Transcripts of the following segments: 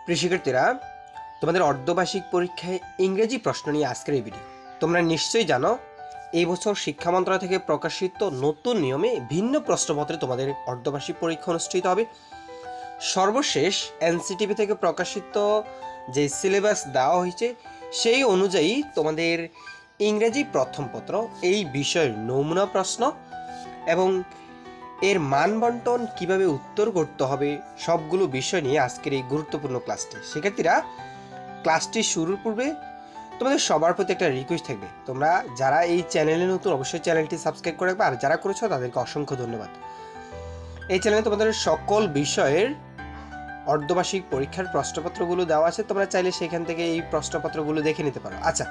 প্রিয় শিক্ষার্থীরা, তোমাদের অর্ধবার্ষিক পরীক্ষায় ইংরেজি প্রশ্ন নিয়ে আজকের এই ভিডিও। তোমরা নিশ্চয়ই জানো এই বছর শিক্ষা মন্ত্রণালয় থেকে প্রকাশিত নতুন নিয়মে ভিন্ন প্রশ্নপত্রে তোমাদের অর্ধবার্ষিক পরীক্ষা অনুষ্ঠিত হবে। সর্বশেষ এনসিটিভি থেকে প্রকাশিত যে সিলেবাস দেওয়া হয়েছে সেই অনুযায়ী তোমাদের ইংরেজি প্রথম পত্র এই বিষয়ের নমুনা প্রশ্ন এবং এর মান বন্টন কীভাবে উত্তর করতে হবে সবগুলো বিষয় নিয়ে আজকের এই গুরুত্বপূর্ণ ক্লাসটি। শিক্ষার্থীরা, ক্লাসটি শুরুর পূর্বে তোমাদের সবার প্রতি একটা রিকোয়েস্ট থাকবে, তোমরা যারা এই চ্যানেলে নতুন অবশ্যই চ্যানেলটি সাবস্ক্রাইব করে রাখবে, আর যারা করেছো তাদেরকে অসংখ্য ধন্যবাদ। এই চ্যানেলে তোমাদের সকল বিষয়ের অর্ধবার্ষিক পরীক্ষার প্রশ্নপত্রগুলো দেওয়া আছে, তোমরা চাইলে সেখান থেকে এই প্রশ্নপত্রগুলো দেখে নিতে পারো। আচ্ছা,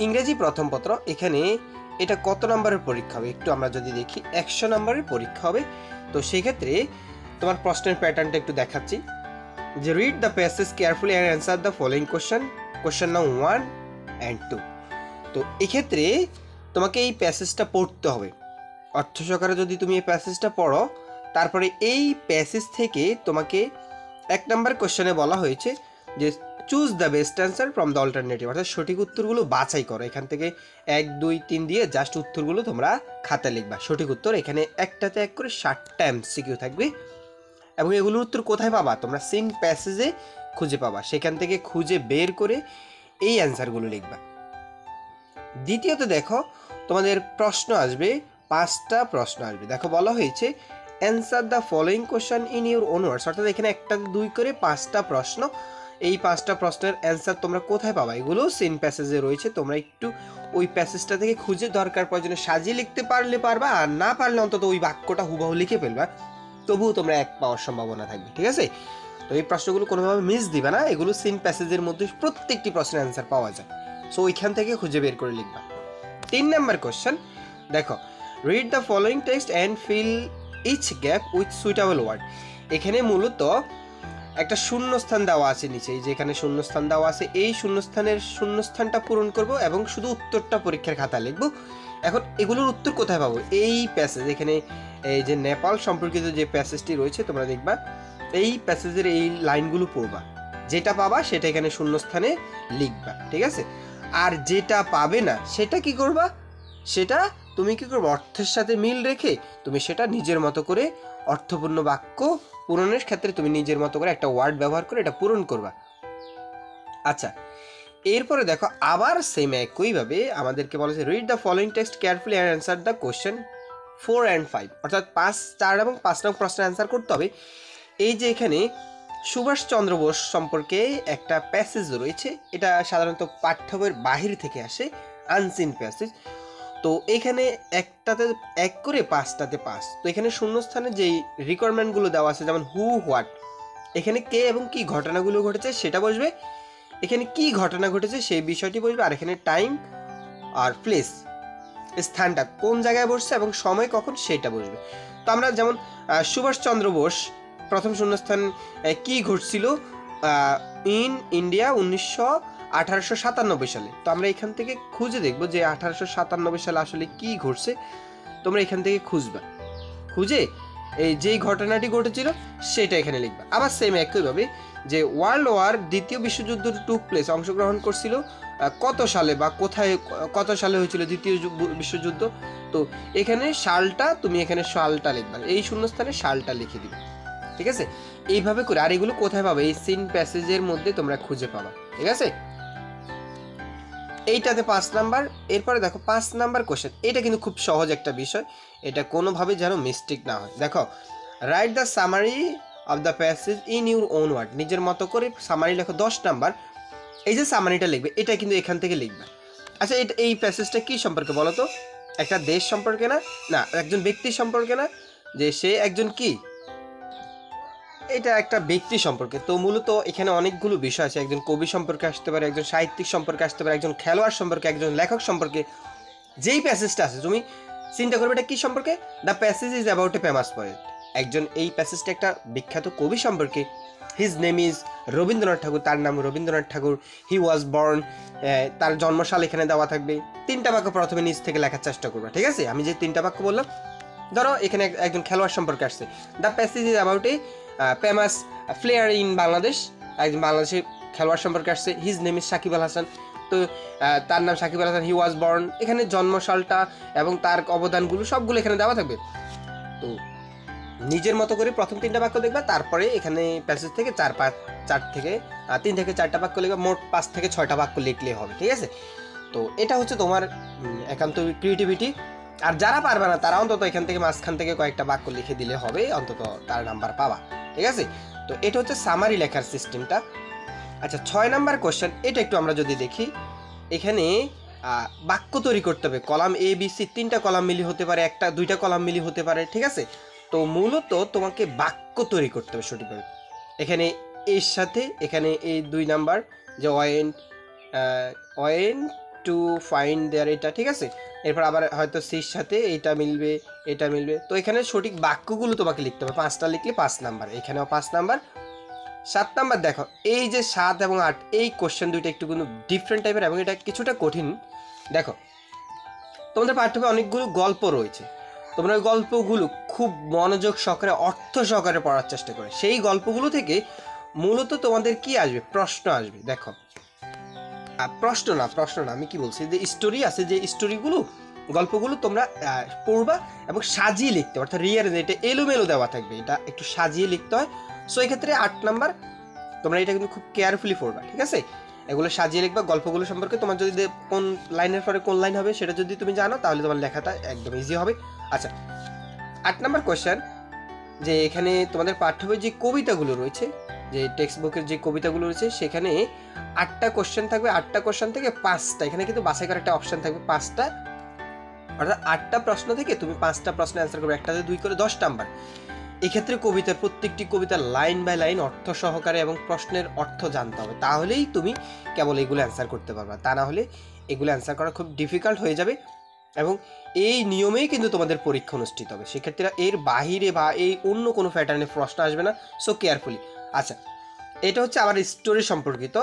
ইংরেজি প্রথম পত্র, এখানে এটা কত নম্বরের পরীক্ষা হবে একটু আমরা যদি দেখি, 100 নম্বরের পরীক্ষা হবে। তো সেক্ষেত্রে তোমার প্রশ্নের প্যাটার্নটা একটু দেখাচ্ছি যে read the passage carefully and answer the following question number 1 and 2। তো এক্ষেত্রে তোমাকে এই প্যাসেজটা পড়তে হবে অর্থ সহকারে। যদি তুমি এই প্যাসেজটা পড়ো, তারপরে এই প্যাসেজ থেকে তোমাকে 1 নম্বর কোশ্চেনে বলা হয়েছে যে choose the best answer from the alternative, অর্থাৎ সঠিক উত্তরগুলো বাছাই করো। এখান থেকে 1, 2, 3 দিয়ে জাস্ট উত্তরগুলো তোমরা খাতায় লিখবা। সঠিক উত্তর এখানে একটাতে এক করে 7টা এমসিকিউ থাকবে এবং এগুলোর উত্তর কোথায় পাবা? তোমরা সিন প্যাসেজে খুঁজে পাবা, সেখান থেকে খুঁজে বের করে এই অ্যান্সারগুলো লিখবা। দ্বিতীয়ত দেখো, তোমাদের প্রশ্ন আসবে, 5টা প্রশ্ন আসবে। দেখো বলা হয়েছে answer the following question in your own words, অর্থাৎ এখানে 1, 2 করে 5টা প্রশ্ন। এই 5টা প্রশ্নের অ্যান্সার তোমরা কোথায় পাবা? এগুলো সিন প্যাসেজে রয়েছে, তোমরা একটু ওই প্যাসেজটা থেকে খুঁজে দরকার প্রয়োজনে সাজিয়ে লিখতে পারলে পারবা, আর না পারলে অন্তত ওই বাক্যটা হুবহু লিখে ফেলবা, তবুও তোমরা 1 পাওয়ার সম্ভাবনা থাকবে। ঠিক আছে? তো এই প্রশ্নগুলো কোনোভাবে মিস দিবে না, এগুলো সিন প্যাসেজের মধ্যে প্রত্যেকটি প্রশ্নের অ্যান্সার পাওয়া যায়, সো ওইখান থেকে খুঁজে বের করে লিখবা। 3 নম্বর কোশ্চেন, দেখো read the following text and fill each gap with suitable word. এখানে মূলত একটা শূন্যস্থান দেওয়া আছে নিচে, এই যে এখানে শূন্যস্থান দেওয়া আছে, এই শূন্যস্থানটা পূরণ করব এবং শুধু উত্তরটা পরীক্ষার খাতায় লিখব। এখন এগুলোর উত্তর কোথায় পাবো? এই প্যাসেজ, এখানে এই যে নেপাল সম্পর্কিত যে প্যাসেজটি রয়েছে তোমরা দেখবা, এই প্যাসেজের এই লাইনগুলো পড়বা, যেটা পাবা সেটা এখানে শূন্যস্থানে লিখবা। ঠিক আছে? আর যেটা পাবে না সেটা কি করবা? সেটা তুমি কি করবে? অর্থের সাথে মিল রেখে তুমি সেটা নিজের মতো করে অর্থপূর্ণ বাক্য পূরণের ক্ষেত্রে তুমি নিজের মতো করে একটা ওয়ার্ড ব্যবহার করে এটা পূরণ করবা। আচ্ছা, এরপরে দেখো আবার সেম একইভাবে আমাদেরকে বলেছে read the following text carefully and answer the question 4 and 5, অর্থাৎ 5, 4 এবং 5 নং প্রশ্নের অ্যান্সার করতে হবে। এই যে এখানে সুভাষচন্দ্র বোস সম্পর্কে একটা প্যাসেজ রয়েছে, এটা সাধারণত পাঠ্য বইয়ের বাহির থেকে আসে, আনসিন প্যাসেজ। তো এখানে একটাতে 1 করে 5টাতে 5। তো এখানে শূন্যস্থানে যেই রিকোয়ারমেন্টগুলো দেওয়া আছে, যেমন হু, হোয়াট, এখানে কে এবং কি ঘটনাগুলো ঘটেছে সেটা বসবে, এখানে কি ঘটনা ঘটেছে সেই বিষয়টি বসবে, আর এখানে টাইম আর প্লেস, স্থানটা কোন জায়গায় বসছে এবং সময় কখন সেটা বসবে। তো আমরা যেমন সুভাষচন্দ্র বোস প্রথম শূন্যস্থান কি ঘটছিল ইন ইন্ডিয়া 1897 সালে। তো আমরা এখান থেকে খুঁজে দেখব যে 1897 সালে আসলে কি ঘটছে, তোমরা এখান থেকে খুঁজবা, খুঁজে এই যেই ঘটনাটি ঘটেছিল সেটা এখানে লিখবা। আবার সেম একইভাবে যে ওয়ার্ল্ড ওয়ার, দ্বিতীয় বিশ্বযুদ্ধ টুক প্লেস, অংশগ্রহণ করছিল কত সালে বা কোথায়, কত সালে হয়েছিল দ্বিতীয় বিশ্বযুদ্ধ। তো এখানে সালটা, তুমি এখানে সালটা লিখবা, এই শূন্যস্থানে সালটা লিখে দিবে। ঠিক আছে? এইভাবে করে। আর এগুলো কোথায় পাবে? এই সিন প্যাসেজের মধ্যে তোমরা খুঁজে পাবা। ঠিক আছে? এইটাতে 5 নাম্বার। এরপরে দেখো 5 নাম্বার কোশ্চেন, এটা কিন্তু খুব সহজ একটা বিষয়, এটা কোনোভাবে যেন মিস্টেক না হয়। দেখো write the summary of the passage in your own word, নিজের মতো করে সামারি লেখো। 10 নাম্বার, এই যে সামারিটা লিখবে এটা কিন্তু এখান থেকে লিখবে। আচ্ছা, এই প্যাসেজটা কি সম্পর্কে বলো তো? একটা দেশ সম্পর্কে না, না একজন ব্যক্তি সম্পর্কে না, যে সে একজন কি, এটা একটা ব্যক্তি সম্পর্কে। তো মূলত এখানে অনেকগুলো বিষয় আছে, একজন কবি সম্পর্কে আসতে পারে, একজন সাহিত্যিক সম্পর্কে আসতে পারে, একজন খেলোয়াড় সম্পর্কে, একজন লেখক সম্পর্কে। যেই প্যাসেজটা আছে তুমি চিন্তা করবে এটা কি সম্পর্কে? The passage is about a famous poet, একজন, এই প্যাসেজটা একটা বিখ্যাত কবি সম্পর্কে। হিজ নেম ইজ রবীন্দ্রনাথ ঠাকুর, তার নাম রবীন্দ্রনাথ ঠাকুর। হি ওয়াজ বর্ন, তার জন্মসাল এখানে দেওয়া থাকবে। 3টা বাক্য প্রথমে নিজ থেকে লেখার চেষ্টা করবে। ঠিক আছে? আমি যে 3টা বাক্য বললাম, ধরো এখানে একজন খেলোয়াড় সম্পর্কে আসছে, the passage is about a famous player in Bangladesh, একজন বাংলাদেশি খেলোয়াড় সম্পর্কে আসছে, his name is Shakib Al Hasan. তো তার নাম সাকিব আল হাসান, হি ওয়াজ বর্ন, এখানে জন্মসালটা এবং তার অবদানগুলো সবগুলো এখানে দেওয়া থাকবে। তো নিজের মতো করে প্রথম 3টা বাক্য দেখবা, তারপরে এখানে প্যাসেজ থেকে 3 থেকে 4টা বাক্য লিখবে, মোট 5 থেকে 6টা বাক্য লিখলে হবে, ঠিক আছে। তো এটা হচ্ছে তোমার একান্ত ক্রিয়েটিভিটি। আর যারা পারবে না তারা অন্তত এখান থেকে মাঝখান থেকে কয়েকটা বাক্য লিখে দিলে হবে, অন্তত তার নাম্বার পাবা, ঠিক আছে। তো এটা হচ্ছে সামারি লেখার সিস্টেমটা। আচ্ছা, 6 নাম্বার কোশ্চেন, এটা একটু আমরা যদি দেখি, এখানে বাক্য তৈরি করতে হবে। কলাম এ বি সি 3টা কলাম মিলি হতে পারে, 1-2টা কলাম মিলি হতে পারে, ঠিক আছে। তো মূলত তোমাকে বাক্য তৈরি করতে হবে সঠিকভাবে। এখানে এর সাথে এখানে এই 2 নাম্বার যে ওয়েন টু ফাইন্ড দেয়ার, এটা ঠিক আছে। এরপর আবার হয়তো সির সাথে এটা মিলবে, এটা মিলবে। তো এখানে সঠিক বাক্যগুলো তোমাকে লিখতে হবে। 5টা লিখলে 5 নাম্বার, এখানেও 5 নাম্বার। 7 নাম্বার দেখো, এই যে 7 এবং 8 এই কোশ্চেন দুইটা একটু কিন্তু ডিফারেন্ট টাইপের এবং এটা কিছুটা কঠিন। দেখো, তোমাদের পাঠ্যবে অনেকগুলো গল্প রয়েছে, তোমরা ওই গল্পগুলো খুব মনোযোগ সহকারে অর্থ সহকারে পড়ার চেষ্টা করে, সেই গল্পগুলো থেকে মূলত তোমাদের কি আসবে, প্রশ্ন আসবে। দেখো, প্রশ্ন না, আমি কি বলছি, যে স্টোরি আছে, যে স্টোরিগুলো গল্পগুলো তোমরা পড়বা এবং সাজিয়ে লিখতে, অর্থাৎ রিয়ারেঞ্জ, এটা এলোমেলো দেওয়া থাকবে, এটা একটু সাজিয়ে লিখতে হয়। সো এই ক্ষেত্রে 8 নাম্বার তোমরা এটা কিন্তু খুব কেয়ারফুলি পড়বা, ঠিক আছে। এগুলো সাজিয়ে লিখবা, গল্পগুলো সম্পর্কে তোমার যদি কোন লাইনের পরে কোন লাইন হবে সেটা যদি তুমি জানো, তাহলে তোমার লেখাটা একদম ইজি হবে। আচ্ছা, 8 নাম্বার কোয়েশ্চেন, যে এখানে তোমাদের পাঠ্য বইয়ের যে কবিতাগুলো রয়েছে, যে টেক্সট বুকের যে কবিতাগুলো রয়েছে, সেখানে 8টা কোশ্চেন থাকবে। 8টা কোশ্চেন থেকে 5টা, এখানে কিন্তু বাছাই করার একটা অপশন থাকবে 5টা, অর্থাৎ 8টা প্রশ্ন থেকে তুমি 5টা প্রশ্নের অ্যান্সার করবে, একটাতে 2 করে 10 নাম্বার। এক্ষেত্রে কবিতার প্রত্যেকটি কবিতার লাইন বাই লাইন অর্থ সহকারে এবং প্রশ্নের অর্থ জানতে হবে, তাহলেই তুমি কেবল এগুলো অ্যান্সার করতে পারবে। তা না হলে এগুলো অ্যান্সার করা খুব ডিফিকাল্ট হয়ে যাবে এবং এই নিয়মেই কিন্তু তোমাদের পরীক্ষা অনুষ্ঠিত হবে। সেক্ষেত্রে এর বাহিরে বা এই অন্য কোনো প্যাটার্নে প্রশ্ন আসবে না, সো কেয়ারফুলি। আচ্ছা, এটা হচ্ছে আবার স্টোরি সম্পর্কিত,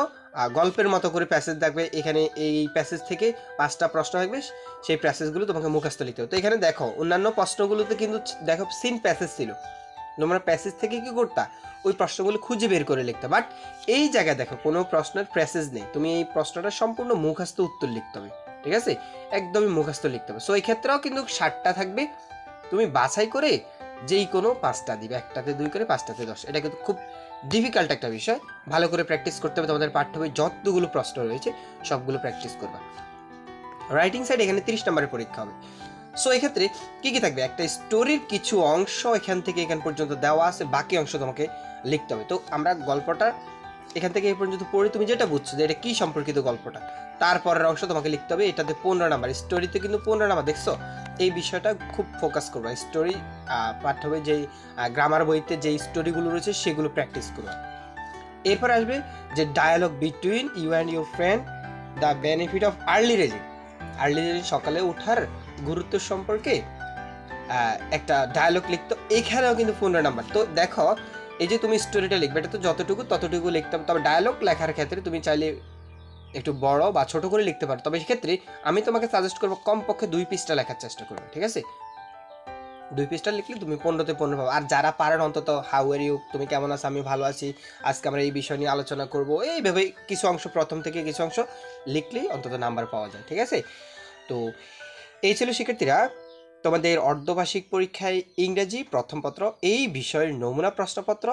গল্পের মতো করে প্যাসেজ থাকবে। এখানে এই প্যাসেজ থেকে 5টা প্রশ্ন থাকবে, সেই প্যাসেজগুলো তোমাকে মুখস্থ লিখতে হবে। তো এখানে দেখো, অন্যান্য প্রশ্নগুলোতে কিন্তু দেখো সিন প্যাসেজ ছিল, তোমরা প্যাসেজ থেকে কি করতা, ওই প্রশ্নগুলো খুঁজে বের করে লিখতে। বাট এই জায়গায় দেখো কোনো প্রশ্নের প্যাসেজ নেই, তুমি এই প্রশ্নটা সম্পূর্ণ মুখস্থ উত্তর লিখতে হবে, ঠিক আছে, একদমই মুখস্থ লিখতে হবে। সো এই ক্ষেত্রেও কিন্তু 7টা থাকবে, তুমি বাছাই করে যেই কোনো 5টা দিবে, একটাতে 2 করে 5টাতে 10। এটা কিন্তু খুব ডিফিকাল্ট একটা বিষয়, ভালো করে প্র্যাকটিস করতে হবে। তোমাদের পাঠ্য বই যতগুলো প্রশ্ন রয়েছে সবগুলো প্র্যাকটিস করবা। রাইটিং সাইড এখানে 30 নম্বরের পরীক্ষা হবে। সো এক্ষেত্রে কি কি থাকবে, একটা স্টোরির কিছু অংশ এখান থেকে এখান পর্যন্ত দেওয়া আছে, বাকি অংশ তোমাকে লিখতে হবে। তো আমরা গল্পটা এখান থেকে এই পর্যন্ত পড়ি, তুমি যেটা বুঝছো যে এটা কি সম্পর্কিত গল্পটা, তারপরের অংশ তোমাকে লিখতে হবে। এটাতে 15 নাম্বার, স্টোরিতে কিন্তু 15 নাম্বার। দেখছো, এই বিষয়টা খুব ফোকাস করবা। স্টোরি পাঠ্য বই যেই গ্রামার বইতে যেই স্টোরিগুলো রয়েছে সেগুলো প্র্যাকটিস করবা। এরপর আসবে যে dialogue between you and your friend, the benefit of early raising. Early raising, সকালে ওঠার গুরুত্ব সম্পর্কে একটা ডায়ালগ লিখতো, এখানেও কিন্তু 15 নাম্বার। তো দেখো, এই যে তুমি স্টোরিটা লিখবে, এটা তো যতটুকু ততটুকু লিখতে হবে। তবে ডায়ালগ লেখার ক্ষেত্রে তুমি চাইলে একটু বড় বা ছোট করে লিখতে পারো, তবে সেক্ষেত্রে আমি তোমাকে সাজেস্ট করবো কমপক্ষে 2 পৃষ্ঠা লেখার চেষ্টা করবে, ঠিক আছে। 2 পৃষ্ঠা লিখলে তুমি 15তে 15 পাবো। আর যারা পারেন অন্তত হাউ আর ইউ, তুমি কেমন আছো, আমি ভালো আছি, আজকে আমরা এই বিষয় নিয়ে আলোচনা করবো, এইভাবে কিছু অংশ প্রথম থেকে কিছু অংশ লিখলেই অন্তত নাম্বার পাওয়া যায়, ঠিক আছে। তো এই ছিল শিক্ষার্থীরা তোমাদের অর্ধবার্ষিক পরীক্ষায় ইংরেজি প্রথম পত্র এই বিষয়ের নমুনা প্রশ্নপত্র।